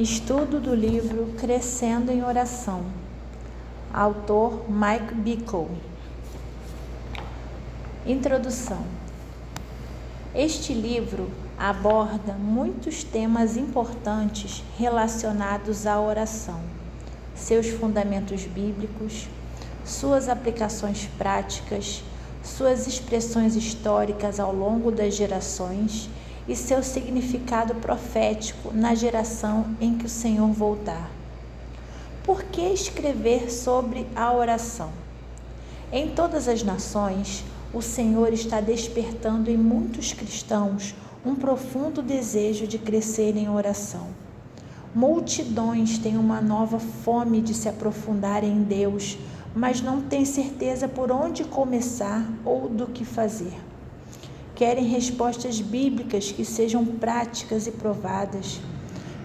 Estudo do livro Crescendo em Oração. Autor Mike Bickle. Introdução. Este livro aborda muitos temas importantes relacionados à oração, seus fundamentos bíblicos, suas aplicações práticas, suas expressões históricas ao longo das gerações e seu significado profético na geração em que o Senhor voltar. Por que escrever sobre a oração? Em todas as nações, o Senhor está despertando em muitos cristãos um profundo desejo de crescer em oração. Multidões têm uma nova fome de se aprofundar em Deus, mas não têm certeza por onde começar ou do que fazer. Querem respostas bíblicas que sejam práticas e provadas.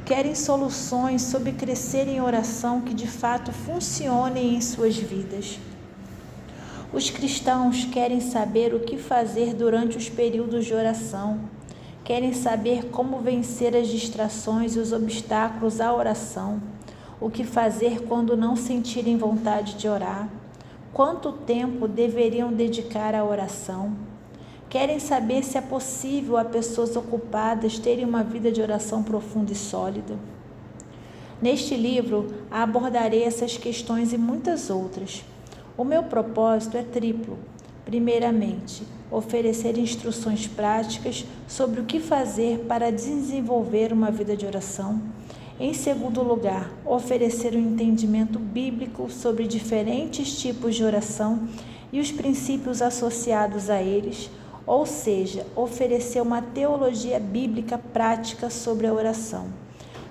Querem soluções sobre crescer em oração que de fato funcionem em suas vidas. Os cristãos querem saber o que fazer durante os períodos de oração. Querem saber como vencer as distrações e os obstáculos à oração. O que fazer quando não sentirem vontade de orar. Quanto tempo deveriam dedicar à oração. Querem saber se é possível a pessoas ocupadas terem uma vida de oração profunda e sólida. Neste livro, abordarei essas questões e muitas outras. O meu propósito é triplo. Primeiramente, oferecer instruções práticas sobre o que fazer para desenvolver uma vida de oração. Em segundo lugar, oferecer um entendimento bíblico sobre diferentes tipos de oração e os princípios associados a eles. Ou seja, oferecer uma teologia bíblica prática sobre a oração.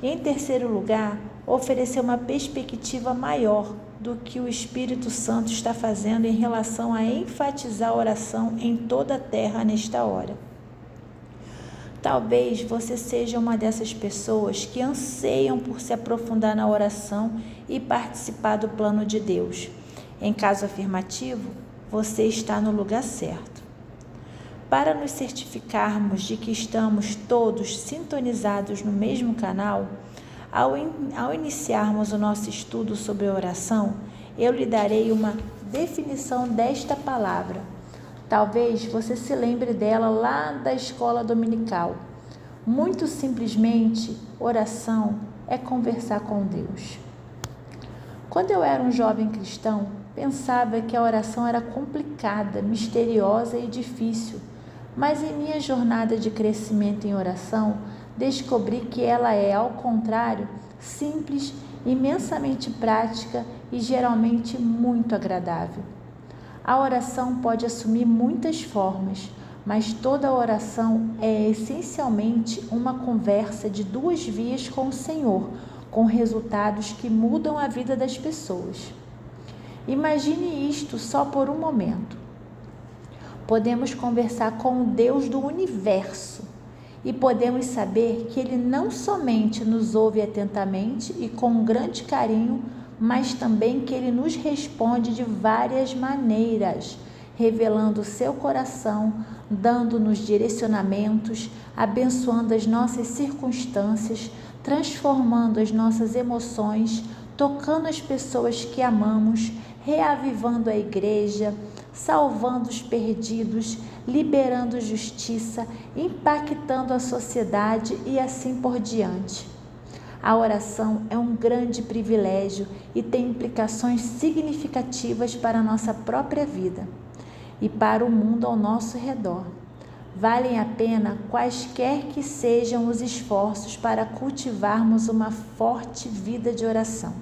Em terceiro lugar, oferecer uma perspectiva maior do que o Espírito Santo está fazendo em relação a enfatizar a oração em toda a terra nesta hora. Talvez você seja uma dessas pessoas que anseiam por se aprofundar na oração e participar do plano de Deus. Em caso afirmativo, você está no lugar certo. Para nos certificarmos de que estamos todos sintonizados no mesmo canal, ao iniciarmos o nosso estudo sobre a oração, eu lhe darei uma definição desta palavra. Talvez você se lembre dela lá da escola dominical. Muito simplesmente, oração é conversar com Deus. Quando eu era um jovem cristão, pensava que a oração era complicada, misteriosa e difícil. Mas em minha jornada de crescimento em oração, descobri que ela é, ao contrário, simples, imensamente prática e geralmente muito agradável. A oração pode assumir muitas formas, mas toda oração é essencialmente uma conversa de duas vias com o Senhor, com resultados que mudam a vida das pessoas. Imagine isto só por um momento. Podemos conversar com o Deus do universo e podemos saber que Ele não somente nos ouve atentamente e com grande carinho, mas também que Ele nos responde de várias maneiras, revelando o seu coração, dando-nos direcionamentos, abençoando as nossas circunstâncias, transformando as nossas emoções, tocando as pessoas que amamos, reavivando a igreja, salvando os perdidos, liberando justiça, impactando a sociedade e assim por diante. A oração é um grande privilégio e tem implicações significativas para a nossa própria vida e para o mundo ao nosso redor. Valem a pena quaisquer que sejam os esforços para cultivarmos uma forte vida de oração.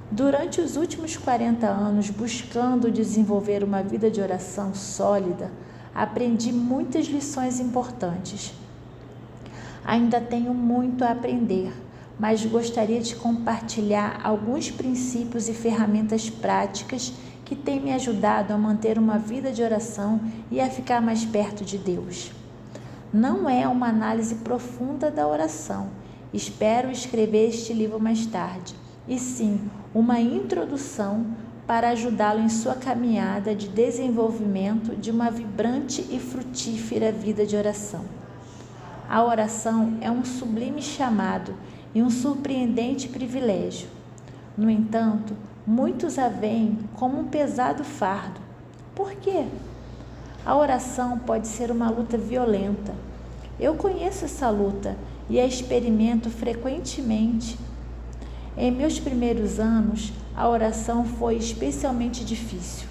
Durante os últimos 40 anos, buscando desenvolver uma vida de oração sólida, aprendi muitas lições importantes. Ainda tenho muito a aprender, mas gostaria de compartilhar alguns princípios e ferramentas práticas que têm me ajudado a manter uma vida de oração e a ficar mais perto de Deus. Não é uma análise profunda da oração, espero escrever este livro mais tarde, e sim uma introdução para ajudá-lo em sua caminhada de desenvolvimento de uma vibrante e frutífera vida de oração. A oração é um sublime chamado e um surpreendente privilégio. No entanto, muitos a veem como um pesado fardo. Por quê? A oração pode ser uma luta violenta. Eu conheço essa luta e a experimento frequentemente. Em meus primeiros anos, a oração foi especialmente difícil.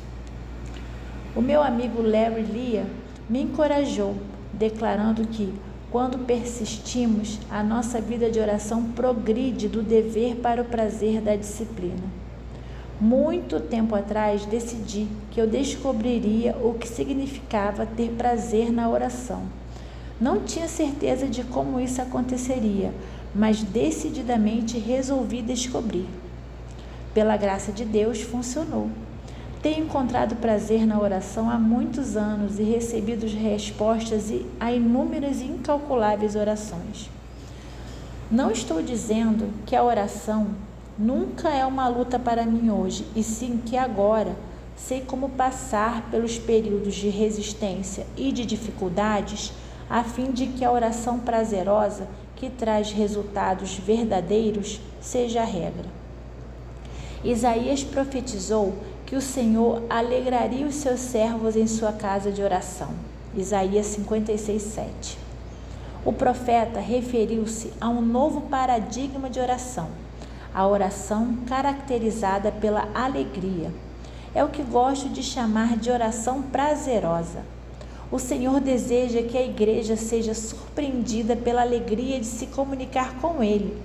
O meu amigo Larry Lia me encorajou, declarando que, quando persistimos, a nossa vida de oração progride do dever para o prazer da disciplina. Muito tempo atrás, decidi que eu descobriria o que significava ter prazer na oração. Não tinha certeza de como isso aconteceria, mas decididamente resolvi descobrir. Pela graça de Deus, funcionou. Tenho encontrado prazer na oração há muitos anos e recebido respostas a inúmeras e incalculáveis orações. Não estou dizendo que a oração nunca é uma luta para mim hoje, e sim que agora sei como passar pelos períodos de resistência e de dificuldades, a fim de que a oração prazerosa, que traz resultados verdadeiros, seja a regra. Isaías profetizou que o Senhor alegraria os seus servos em sua casa de oração. Isaías 56:7. O profeta referiu-se a um novo paradigma de oração, a oração caracterizada pela alegria. É o que gosto de chamar de oração prazerosa. O Senhor deseja que a igreja seja surpreendida pela alegria de se comunicar com Ele.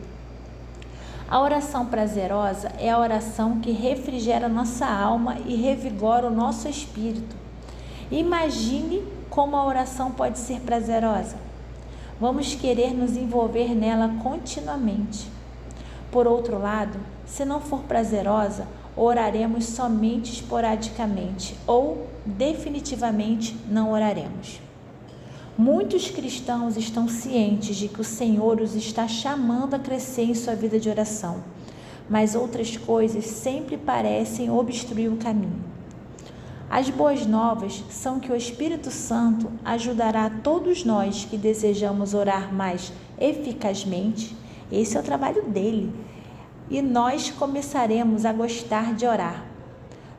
A oração prazerosa é a oração que refrigera nossa alma e revigora o nosso espírito. Imagine como a oração pode ser prazerosa. Vamos querer nos envolver nela continuamente. Por outro lado, se não for prazerosa, oraremos somente esporadicamente ou definitivamente não oraremos. Muitos cristãos estão cientes de que o Senhor os está chamando a crescer em sua vida de oração, mas outras coisas sempre parecem obstruir o caminho. As boas novas são que o Espírito Santo ajudará todos nós que desejamos orar mais eficazmente. Esse é o trabalho dele. E nós começaremos a gostar de orar.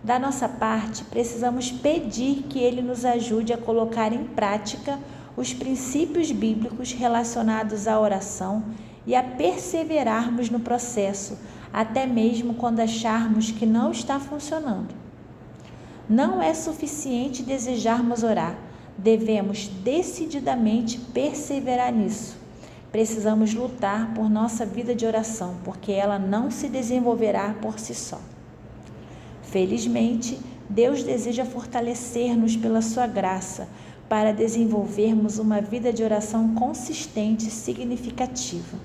Da nossa parte, precisamos pedir que ele nos ajude a colocar em prática os princípios bíblicos relacionados à oração e a perseverarmos no processo, até mesmo quando acharmos que não está funcionando. Não é suficiente desejarmos orar, devemos decididamente perseverar nisso. Precisamos lutar por nossa vida de oração, porque ela não se desenvolverá por si só. Felizmente, Deus deseja fortalecer-nos pela sua graça para desenvolvermos uma vida de oração consistente e significativa.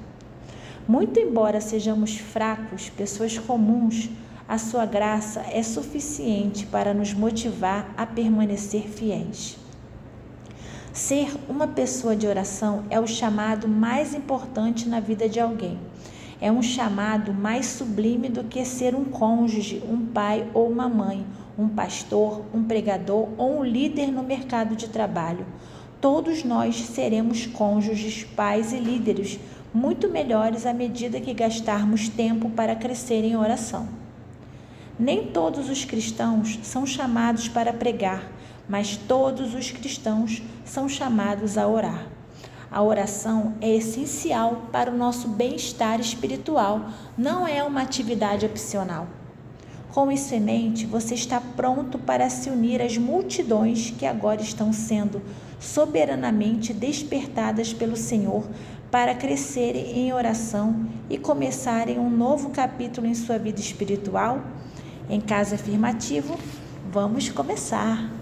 Muito embora sejamos fracos, pessoas comuns, a sua graça é suficiente para nos motivar a permanecer fiéis. Ser uma pessoa de oração é o chamado mais importante na vida de alguém. É um chamado mais sublime do que ser um cônjuge, um pai ou uma mãe, um pastor, um pregador ou um líder no mercado de trabalho. Todos nós seremos cônjuges, pais e líderes muito melhores à medida que gastarmos tempo para crescer em oração. Nem todos os cristãos são chamados para pregar, mas todos os cristãos são chamados a orar. A oração é essencial para o nosso bem-estar espiritual, não é uma atividade opcional. Com isso em mente, você está pronto para se unir às multidões que agora estão sendo soberanamente despertadas pelo Senhor para crescerem em oração e começarem um novo capítulo em sua vida espiritual? Em caso afirmativo, vamos começar!